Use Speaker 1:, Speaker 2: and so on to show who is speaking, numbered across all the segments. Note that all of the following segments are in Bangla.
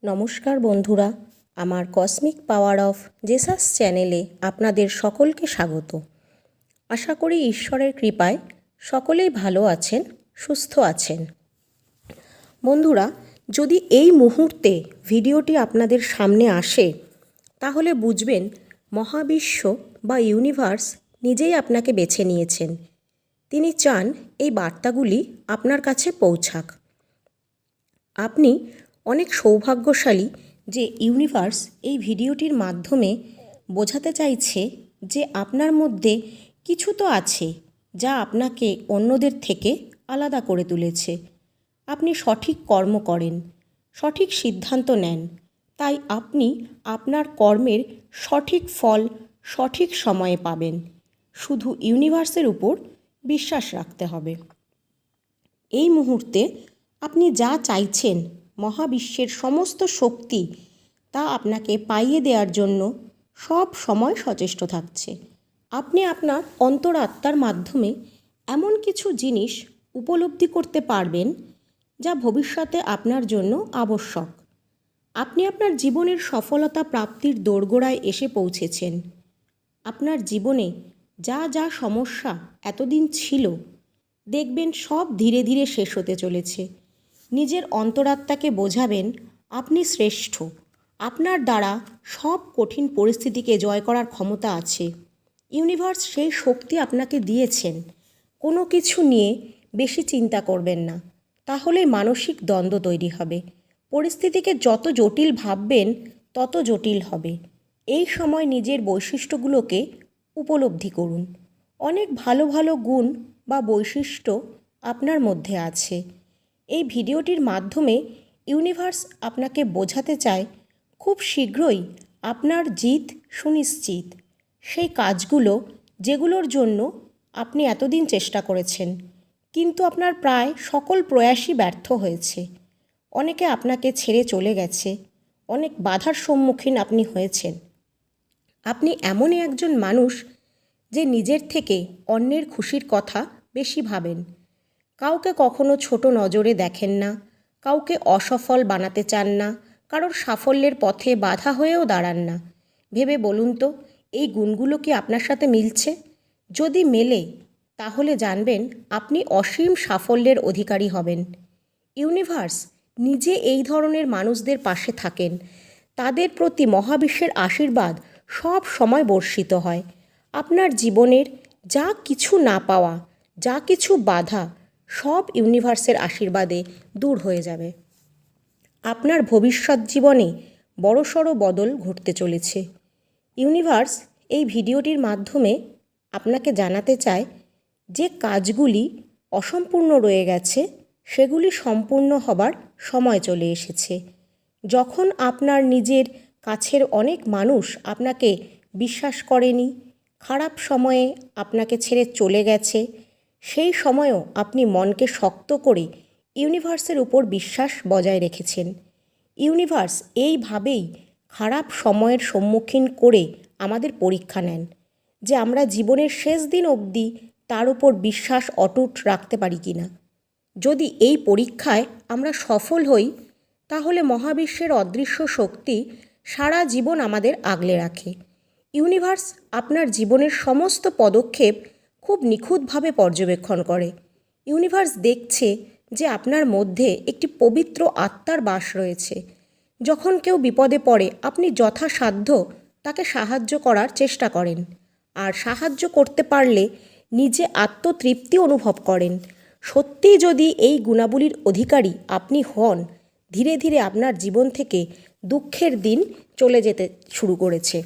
Speaker 1: নমস্কার বন্ধুরা, আমার কসমিক পাওয়ার অফ জেসাস চ্যানেলে আপনাদের সকলকে স্বাগত। আশা করি ঈশ্বরের কৃপায় সকলেই ভালো আছেন, সুস্থ আছেন। বন্ধুরা, যদি এই মুহূর্তে ভিডিওটি আপনাদের সামনে আসে তাহলে বুঝবেন মহাবিশ্ব বা ইউনিভার্স নিজেই আপনাকে বেছে নিয়েছেন। তিনি চান এই বার্তাগুলি আপনার কাছে পৌঁছাক। আপনি অনেক সৌভাগ্যশালী যে ইউনিভার্স এই ভিডিওটির মাধ্যমে বোঝাতে চাইছে যে আপনার মধ্যে কিছু তো আছে যা আপনাকে অন্যদের থেকে আলাদা করে তুলেছে। আপনি সঠিক কর্ম করেন, সঠিক সিদ্ধান্ত নেন, তাই আপনি আপনার কর্মের সঠিক ফল সঠিক সময়ে পাবেন। শুধু ইউনিভার্সের উপর বিশ্বাস রাখতে হবে। এই মুহূর্তে আপনি যা চাইছেন মহাবিশ্বের সমস্ত শক্তি তা আপনাকে পাইয়ে দেওয়ার জন্য সব সময় সচেষ্ট থাকছে। আপনি আপনার অন্তরাত্মার মাধ্যমে এমন কিছু জিনিস উপলব্ধি করতে পারবেন যা ভবিষ্যতে আপনার জন্য আবশ্যক। আপনি আপনার জীবনের সফলতা প্রাপ্তির দোরগোড়ায় এসে পৌঁছেছেন। আপনার জীবনে যা যা সমস্যা এতদিন ছিল দেখবেন সব ধীরে ধীরে শেষ হতে চলেছে। নিজের অন্তরাত্মাকে বোঝাবেন আপনি শ্রেষ্ঠ। আপনার দ্বারা সব কঠিন পরিস্থিতিকে জয় করার ক্ষমতা আছে। ইউনিভার্স সেই শক্তি আপনাকে দিয়েছেন। কোনো কিছু নিয়ে বেশি চিন্তা করবেন না, তাহলে মানসিক দ্বন্দ্ব তৈরি হবে। পরিস্থিতিকে যত জটিল ভাববেন তত জটিল হবে। এই সময় নিজের বৈশিষ্ট্যগুলোকে উপলব্ধি করুন। অনেক ভালো ভালো গুণ বা বৈশিষ্ট্য আপনার মধ্যে আছে। এই ভিডিওটির মাধ্যমে ইউনিভার্স আপনাকে বোঝাতে চায় খুব শীঘ্রই আপনার জিত সুনিশ্চিত। সেই কাজগুলো যেগুলোর জন্য আপনি এতদিন চেষ্টা করেছেন কিন্তু আপনার প্রায় সকল প্রয়াসই ব্যর্থ হয়েছে। অনেকে আপনাকে ছেড়ে চলে গেছে, অনেক বাধার সম্মুখীন আপনি হয়েছেন। আপনি এমনই একজন মানুষ যে নিজের থেকে অন্যের খুশির কথা বেশি ভাবেন। কাউকে কখনো ছোট নজরে দেখেন না, কাউকে অসফল বানাতে চান না, কারোর সাফল্যের পথে বাধা হয়েও দাঁড়ান না। ভেবে বলুন তো, এই গুণগুলো কি আপনার সাথে মিলছে? যদি মেলে তাহলে জানবেন আপনি অসীম সাফল্যের অধিকারী হবেন। ইউনিভার্স নিজে এই ধরনের মানুষদের পাশে থাকেন। তাদের প্রতি মহাবিশ্বের আশীর্বাদ সব সময় বর্ষিত হয়। আপনার জীবনের যা কিছু না পাওয়া, যা কিছু বাধা, সব ইউনিভার্সের আশীর্বাদে দূর হয়ে যাবে। আপনার ভবিষ্যৎ জীবনে বড়সড় বদল ঘটতে চলেছে। ইউনিভার্স এই ভিডিওটির মাধ্যমে আপনাকে জানাতে চায় যে কাজগুলি অসম্পূর্ণ রয়ে গেছে সেগুলি সম্পূর্ণ হবার সময় চলে এসেছে। যখন আপনার নিজের কাছের অনেক মানুষ আপনাকে বিশ্বাস করেনি, খারাপ সময়ে আপনাকে ছেড়ে চলে গেছে, সেই সময়ও আপনি মনকে শক্ত করে ইউনিভার্সের উপর বিশ্বাস বজায় রেখেছেন। ইউনিভার্স এইভাবেই খারাপ সময়ের সম্মুখীন করে আমাদের পরীক্ষা নেন যে আমরা জীবনের শেষ দিন অবধি তার উপর বিশ্বাস অটুট রাখতে পারি কিনা। যদি এই পরীক্ষায় আমরা সফল হই তাহলে মহাবিশ্বের অদৃশ্য শক্তি সারা জীবন আমাদের আগলে রাখে। ইউনিভার্স আপনার জীবনের সমস্ত পদক্ষেপ খুব নিখুঁতভাবে পর্যবেক্ষণ করে। ইউনিভার্স দেখছে যে আপনার মধ্যে একটি পবিত্র আত্মার বাস রয়েছে। যখন কেউ বিপদে পড়ে আপনি যথাসাধ্য তাকে সাহায্য করার চেষ্টা করেন, আর সাহায্য করতে পারলে নিজে আত্মতৃপ্তি অনুভব করেন। সত্যিই যদি এই গুণাবলীর অধিকারী আপনি হন, ধীরে ধীরে আপনার জীবন থেকে দুঃখের দিন চলে যেতে শুরু করেছে,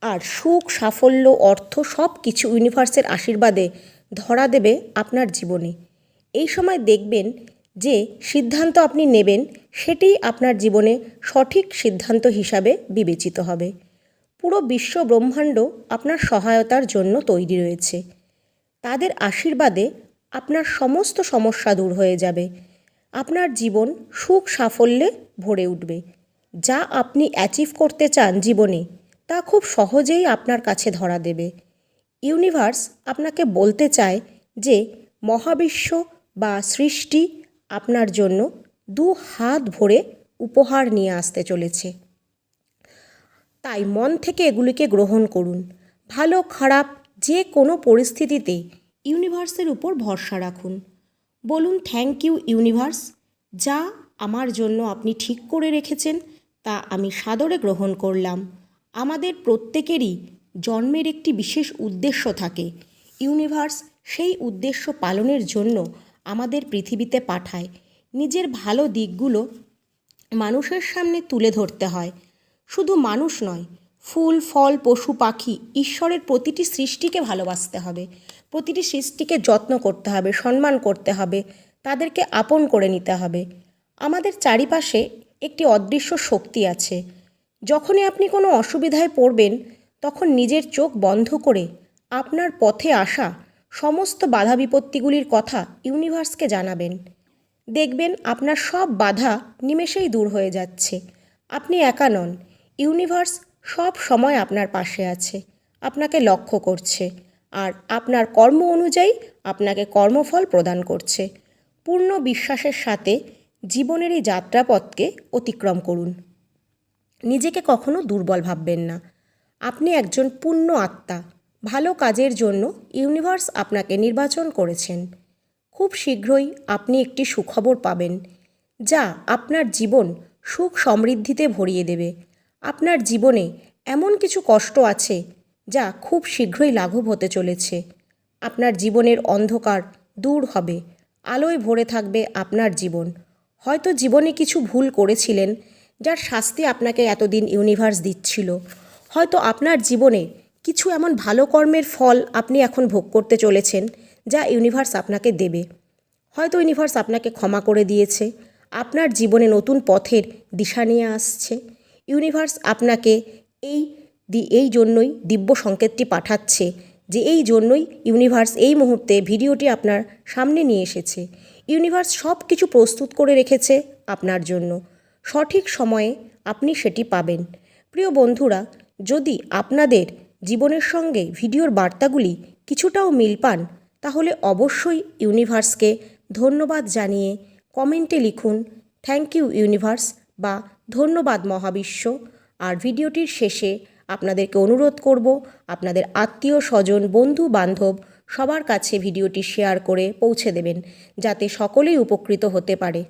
Speaker 1: আর সুখ, সাফল্য, অর্থ সব কিছু ইউনিভার্সের আশীর্বাদে ধরা দেবে আপনার জীবনে। এই সময় দেখবেন যে সিদ্ধান্ত আপনি নেবেন সেটিই আপনার জীবনে সঠিক সিদ্ধান্ত হিসাবে বিবেচিত হবে। পুরো বিশ্ব ব্রহ্মাণ্ড আপনার সহায়তার জন্য তৈরি রয়েছে। তাদের আশীর্বাদে আপনার সমস্ত সমস্যা দূর হয়ে যাবে। আপনার জীবন সুখ সাফল্যে ভরে উঠবে। যা আপনি অ্যাচিভ করতে চান জীবনে তা খুব সহজেই আপনার কাছে ধরা দেবে। ইউনিভার্স আপনাকে বলতে চায় যে মহাবিশ্ব বা সৃষ্টি আপনার জন্য দু হাত ভরে উপহার নিয়ে আসতে চলেছে। তাই মন থেকে এগুলিকে গ্রহণ করুন। ভালো খারাপ যে কোনো পরিস্থিতিতে ইউনিভার্সের উপর ভরসা রাখুন। বলুন থ্যাংক ইউ ইউনিভার্স, যা আমার জন্য আপনি ঠিক করে রেখেছেন তা আমি সাদরে গ্রহণ করলাম। আমাদের প্রত্যেকেরই জন্মের একটি বিশেষ উদ্দেশ্য থাকে। ইউনিভার্স সেই উদ্দেশ্য পালনের জন্য আমাদের পৃথিবীতে পাঠায়। নিজের ভালো দিকগুলো মানুষের সামনে তুলে ধরতে হয়। শুধু মানুষ নয়, ফুল ফল পশু পাখি ঈশ্বরের প্রতিটি সৃষ্টিকে ভালোবাসতে হবে, প্রতিটি সৃষ্টিকে যত্ন করতে হবে, সম্মান করতে হবে, তাদেরকে আপন করে নিতে হবে। আমাদের চারিপাশে একটি অদৃশ্য শক্তি আছে। যখনই আপনি কোনো অসুবিধায় পড়বেন তখন নিজের চোখ বন্ধ করে আপনার পথে আসা সমস্ত বাধা বিপত্তিগুলির কথা ইউনিভার্সকে জানাবেন। দেখবেন আপনার সব বাধা নিমেষেই দূর হয়ে যাচ্ছে। আপনি একা নন, ইউনিভার্স সব সময় আপনার পাশে আছে, আপনাকে লক্ষ্য করছে আর আপনার কর্ম অনুযায়ী আপনাকে কর্মফল প্রদান করছে। পূর্ণ বিশ্বাসের সাথে জীবনের এই যাত্রাপথকে অতিক্রম করুন। নিজেকে কখনো দুর্বল ভাববেন না। আপনি একজন পূর্ণ আত্মা। ভালো কাজের জন্য ইউনিভার্স আপনাকে নির্বাচন করেছেন। খুব শীঘ্রই আপনি একটি সুখবর পাবেন, যা আপনার জীবন সুখ সমৃদ্ধিতে ভরিয়ে দেবে। আপনার জীবনে এমন কিছু কষ্ট আছে যা খুব শীঘ্রই লাঘব হতে চলেছে। আপনার জীবনের অন্ধকার দূর হবে, আলোয় ভরে থাকবে আপনার জীবন। হয়তো জীবনে কিছু ভুল করেছিলেন যার শাস্তি আপনাকে এতদিন ইউনিভার্স দিচ্ছিল। হয়তো আপনার জীবনে কিছু এমন ভালো কর্মের ফল আপনি এখন ভোগ করতে চলেছেন যা ইউনিভার্স আপনাকে দেবে। হয়তো ইউনিভার্স আপনাকে ক্ষমা করে দিয়েছে, আপনার জীবনে নতুন পথের দিশা নিয়ে আসছে। ইউনিভার্স আপনাকে এই জন্যই দিব্য সংকেতটি পাঠাচ্ছে, যে এই জন্যই ইউনিভার্স এই মুহূর্তে ভিডিওটি আপনার সামনে নিয়ে এসেছে। ইউনিভার্স সব কিছু প্রস্তুত করে রেখেছে আপনার জন্য। সঠিক সময়ে আপনি সেটি পাবেন। প্রিয় বন্ধুরা, যদি আপনাদের জীবনের সঙ্গে ভিডিওর বার্তাগুলি কিছুটাও মিল পান তাহলে অবশ্যই ইউনিভার্সকে ধন্যবাদ জানিয়ে কমেন্টে লিখুন থ্যাংক ইউ ইউনিভার্স বা ধন্যবাদ মহাবিশ্ব। আর ভিডিওটির শেষে আপনাদেরকে অনুরোধ করব আপনাদের আত্মীয় স্বজন বন্ধু বান্ধব সবার কাছে ভিডিওটি শেয়ার করে পৌঁছে দেবেন, যাতে সকলেই উপকৃত হতে পারে।